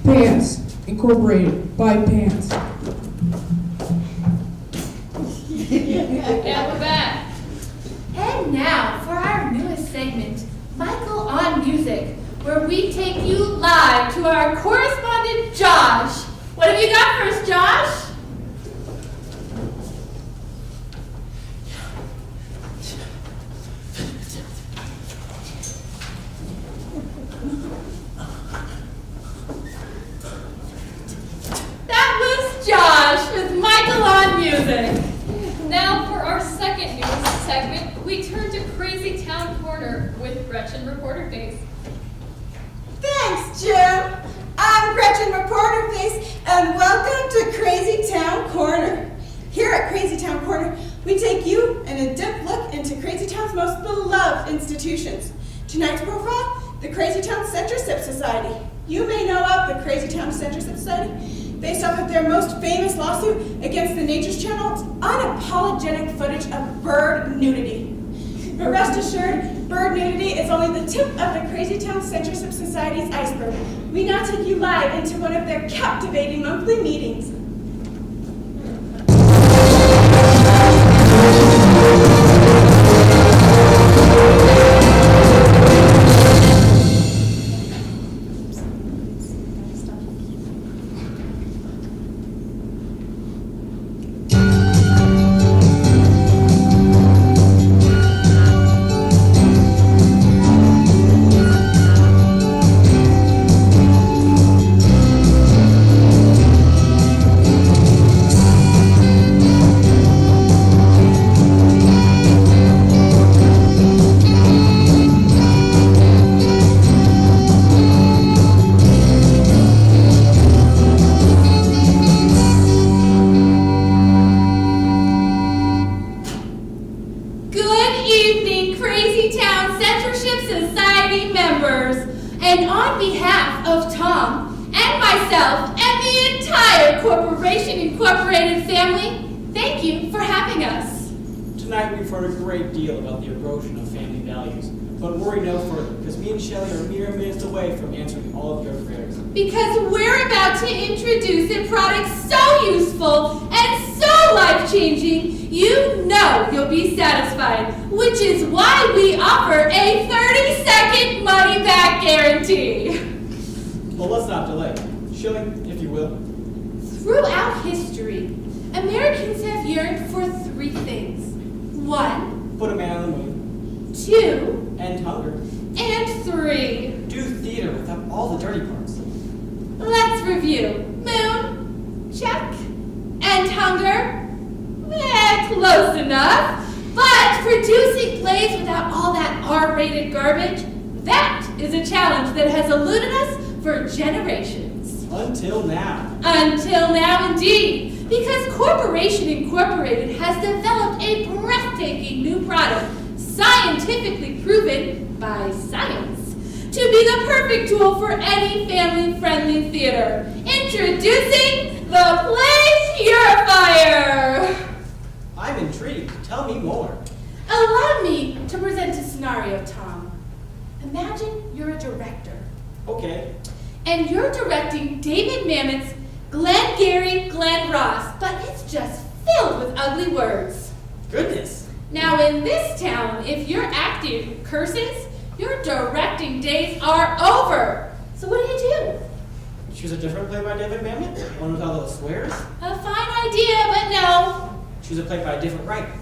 Pants, Incorporated, by Pants. And we're back. And now for our newest segment, Michael on Music, where we take you live to our correspondent Josh. What have you got for us, Josh? Josh with Michael on Music. Now for our second news segment, we turn to Crazy Town Corner with Gretchen Reporter Face. Thanks, Jim. I'm Gretchen Reporter Face, and welcome to Crazy Town Corner. Here at Crazy Town Corner, we take you in a dip look into Crazy Town's most beloved institutions. Tonight's profile, the Crazy Town Censorship Society. You may know of the Crazy Town Censorship Society based off of their most famous lawsuit against the Nature's Channel's unapologetic footage of bird nudity. But rest assured, bird nudity is only the tip of the Crazy Town Censorship Society's iceberg. We now take you live into one of their captivating monthly meetings. On behalf of Tom and myself and the entire Corporation Incorporated family, thank you for having us. Tonight we've heard a great deal about the erosion of family values, but worry no further, because me and Shelley are mere minutes away from answering all of your prayers. Because we're about to introduce a product so useful and so life-changing, you know you'll be satisfied, which is why we offer a 30-second money-back guarantee. Well, let's not delay. Shelley, if you will. Throughout history, Americans have yearned for 3 things. 1, Put a man on the moon. 2, End hunger. and 3. Do theater without all the dirty parts. Let's review. Moon, check. And hunger, close enough. But producing plays without all that R-rated garbage, that is a challenge that has eluded us for generations. Until now. Until now, indeed. Because Corporation Incorporated has developed a breathtaking new product, scientifically proven by science, to be the perfect tool for any family-friendly theater. Introducing the Play Purifier! I'm intrigued. Tell me more. Allow me to present a scenario, Tom. Imagine you're a director, Okay. and you're directing David Mamet's Glengarry Glen Ross, but it's just filled with ugly words. Goodness. Now in this town, if you're acting curses, your directing days are over. So what do? Choose a different play by David Mamet? One with all those swears? A fine idea, but no. Choose a play by a different writer.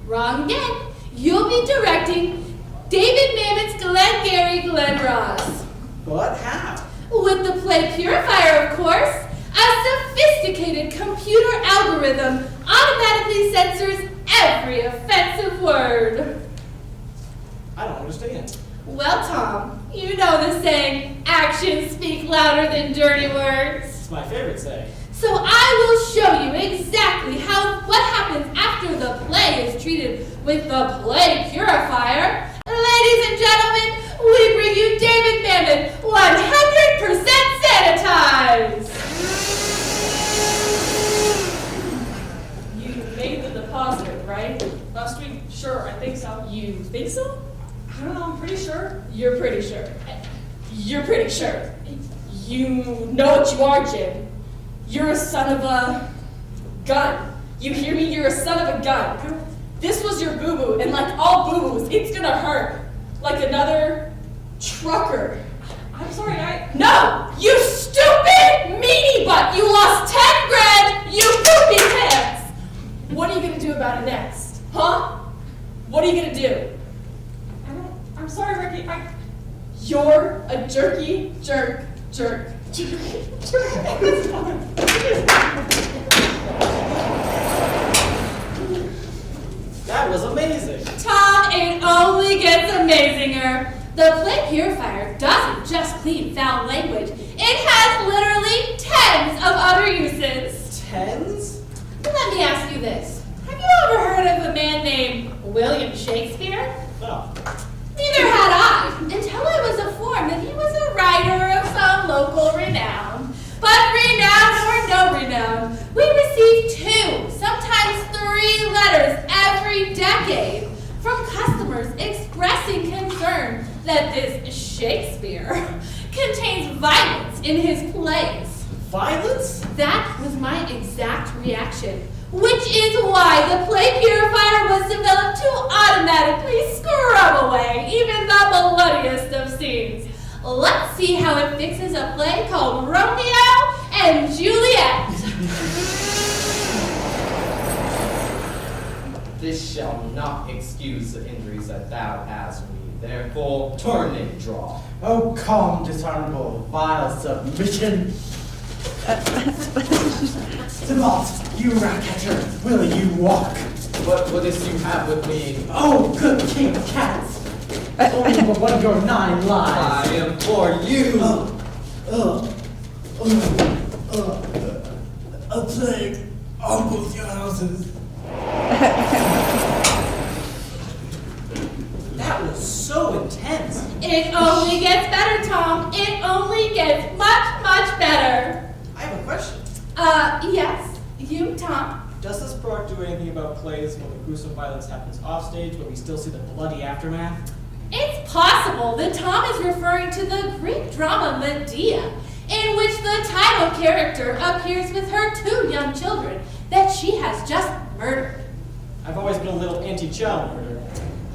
Wrong again. You'll be directing David Mamet's Glengarry Glen Ross. But how? With the Play Purifier, of course. A sophisticated computer algorithm automatically censors every offensive word. I don't understand. Well, Tom, you know the saying, actions speak louder than dirty words. It's my favorite saying. So I will show you exactly what happens after the play is treated with the Play Purifier. Ladies and gentlemen, we bring you David Mamet, 100% sanitized. You made the deposit, right? Last week? Sure, I think so. You think so? I don't know, I'm pretty sure. You're pretty sure. You're pretty sure. You know what you are, Jim. You're a son of a gun. You hear me? You're a son of a gun. This was your boo-boo, and like all boo-boos, it's gonna hurt. Like another trucker. I'm sorry, No! You stupid meanie butt! You lost 10 grand, you poopy pants! What are you gonna do about it next? Huh? What are you gonna do? I'm sorry, Ricky, You're a jerky jerk. That was amazing. Tom, it only gets amazinger. The Play Purifier doesn't just clean foul language. It has literally tens of other uses. Tens? Let me ask you this. Have you ever heard of a man named William Shakespeare? No. Neither had I, until I was informed that he was a writer of some local renown. But renown or no renown, we receive 2, sometimes 3 letters every decade from customers expressing concern that this Shakespeare contains violence in his plays. Violence? That was my exact reaction. Which is why the Play Purifier was developed to automatically scrub away even the bloodiest of scenes. Let's see how it fixes a play called Romeo and Juliet. This shall not excuse the injuries that thou hast me. Therefore, turn and draw. Oh, calm, dishonorable, vile submission. Demalt, you rat catcher, will you walk? What is you have with me? Oh, good king of cats! Only for one of your 9 lies. I implore you! A plague on both your houses. That was so intense. It only gets better, Tom. It only gets much, much better. I have a question. Yes. You, Tom? Does this product do anything about plays when the gruesome violence happens offstage, but we still see the bloody aftermath? It's possible that Tom is referring to the Greek drama Medea, in which the title character appears with her 2 young children that she has just murdered. I've always been a little anti-child murder.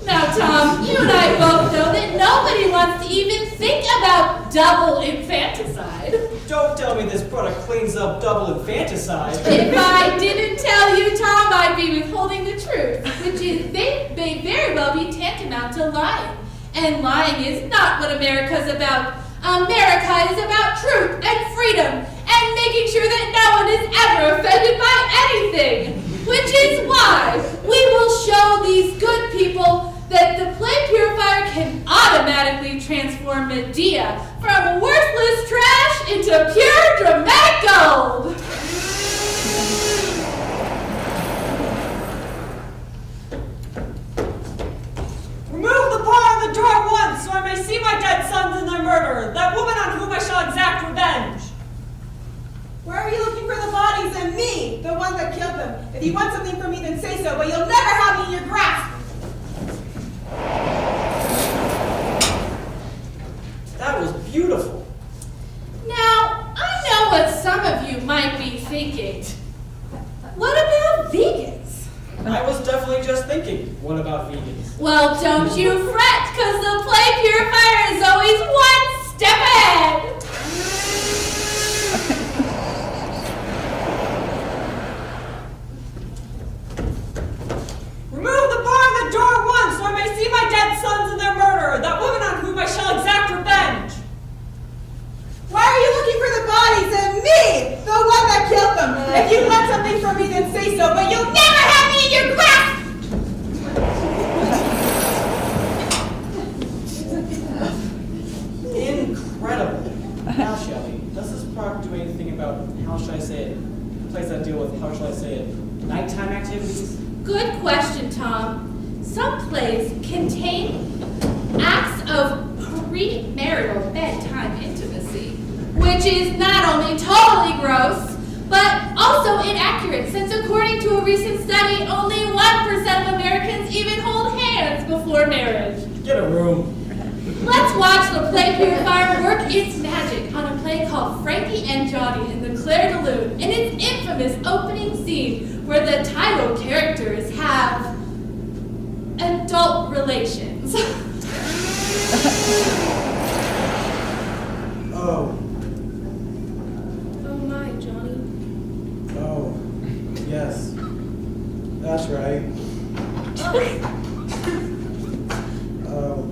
Now, Tom, you and I both know that nobody wants to even think about double infanticide. Don't tell me this product cleans up double infanticide. If I didn't tell you, Tom, I'd be withholding the truth, which is may very well be tantamount to lying. And lying is not what America's about. America is about truth and freedom and making sure that no one is ever offended by anything. Which is why we will show these good people that the play purifier can automatically transform Medea from worthless trash into pure dramatic gold. Remove the bar on the door once, so I may see my dead sons and their murderer, that woman on whom I shall exact revenge. Why are you looking for the bodies and me, the one that killed them? If you want something from me, then say so, but you'll never have me in your grasp. That was beautiful. Now, I know what some of you might be thinking. What about vegans? I was definitely just thinking, what about vegans? Well, don't you fret, because the play purifier is always one step ahead. Remove the bar on the door once, so I may see my dead sons and their murderer, that woman on whom I shall exact revenge. Why are you looking for the bodies and me, the one that killed them? If you want something from me, then say so, but you'll never have me in your grasp! Incredible. Now, Shelley, does this product do anything about, how should I say it, plays that deal with, how shall I say it, nighttime activities? Good question, Tom. Some plays contain acts of premarital bedtime intimacy, which is not only totally gross, but also inaccurate, since according to a recent study, only 1% of Americans even hold hands before marriage. Get a room. Let's watch the play purifier work its magic on a play called Frankie and Johnny in the Claire de Lune, in its infamous opening scene where the title characters have adult relations. Oh, Oh my, Johnny. oh, yes. That's right. Oh.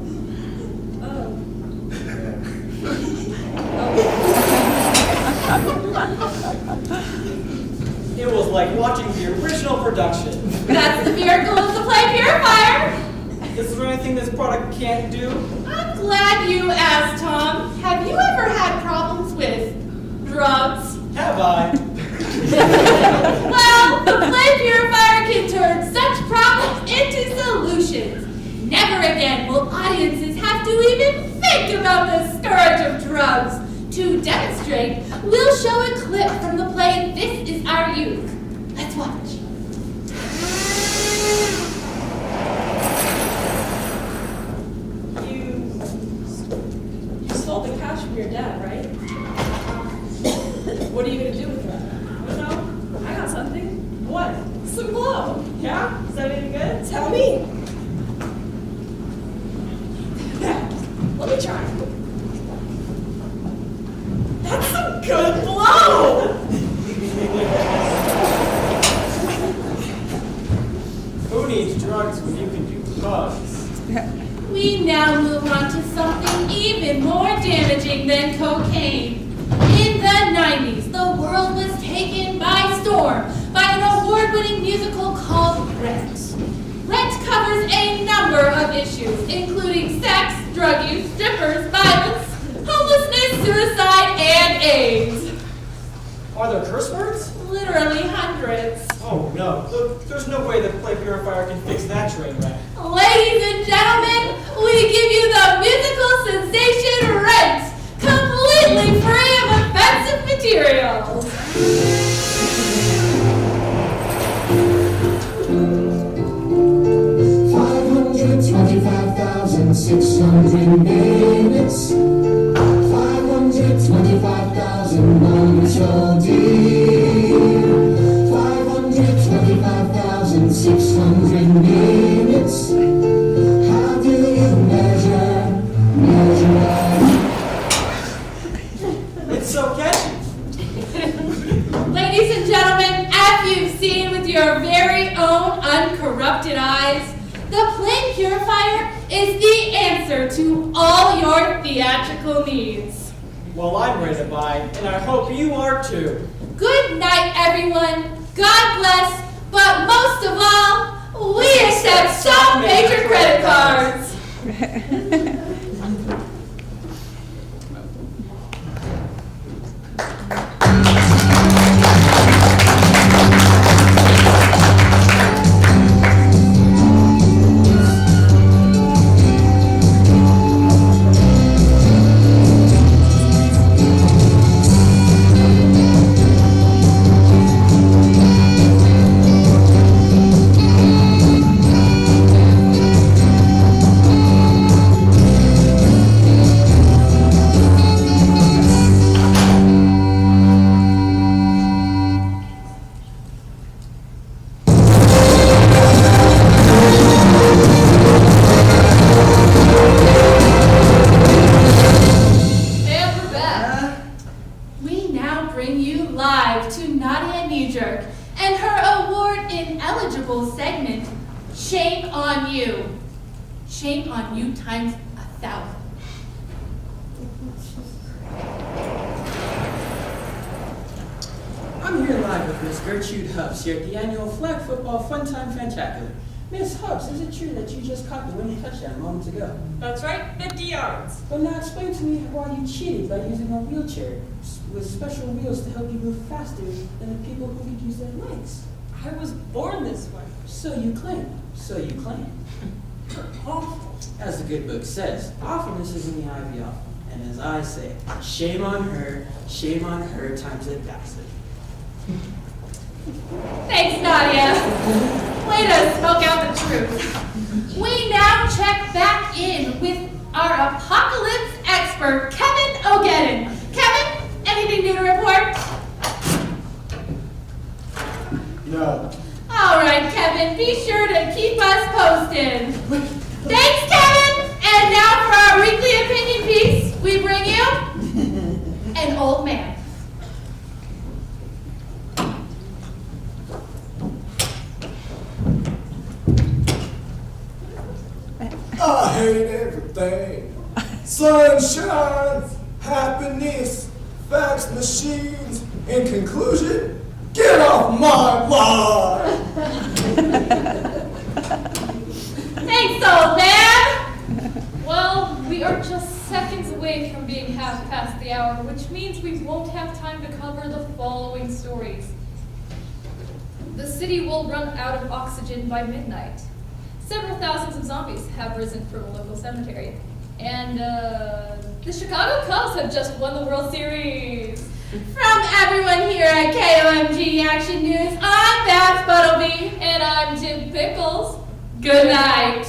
It was like watching the original production. That's the miracle of the play purifier. Is there anything this product can't do? I'm glad you asked, Tom. Have you ever had problems with drugs? Have I? Well, the play purifier can turn such problems into solutions. Never again will audiences have to even think about the scourge of drugs. To demonstrate, we'll show a clip from the play This Is Our Youth. Let's watch. You stole the cash from your dad, right? What are you gonna do with that? I don't know. I got something. What? Some glow. Yeah? Is that any good? Tell me. Let me try. That's some good blow! Who needs drugs when you can do bugs? We now move on to something even more damaging than cocaine. In the 90s, the world was taken by storm by an award-winning musical called Rent. Rent covers a number of issues, including sex, drug use, strippers, violence, homelessness, suicide, and AIDS. Are there curse words? Literally hundreds. Oh no, look, there's no way the play purifier can fix that train wreck. Ladies and gentlemen, we give you the musical sensation Rent, completely free of offensive materials. 525,600 minutes, 525,000 moments, oh dear. 525,600 minutes. How do you measure It's so catchy. Ladies and gentlemen, as you've seen with your very own uncorrupted eyes, the Plain Purifier is the answer to all your theatrical needs. Well, I'm ready to buy, and I hope you are too. Good night, everyone. God bless, but most of all, we accept some major credit cards. Shame on you times 1,000. I'm here live with Miss Gertrude Hubbs here at the annual Flag Football Fun Time Fantacular. Miss Hubbs, is it true that you just caught the winning touchdown moments ago? That's right, 50 yards. Well, now explain to me why you cheated by using a wheelchair with special wheels to help you move faster than the people who could use their legs. I was born this way. So you claim. So you claim. Awful. As the good book says, awfulness is in the eye of the awful. And as I say, shame on her times 1,000. Thanks, Nadia. Way to smoke out the truth. We now check back in with our apocalypse expert, Kevin O'Geddon. Kevin, anything new to report? No. All right, Kevin, be sure to keep us posted. Thanks, Kevin. And now for our weekly opinion piece, we bring you an old man. I hate everything. Sunshine, happiness, fax machines. In conclusion, get off my lawn. Thanks, old man. Well, we are just seconds away from being half past the hour, which means we won't have time to cover the following stories. The city will run out of oxygen by midnight. Several thousands of zombies have risen from a local cemetery. And the Chicago Cubs have just won the World Series. From everyone here at KOMG Action News, I'm Babs Buttleby. And I'm Jim Pickles. Good night.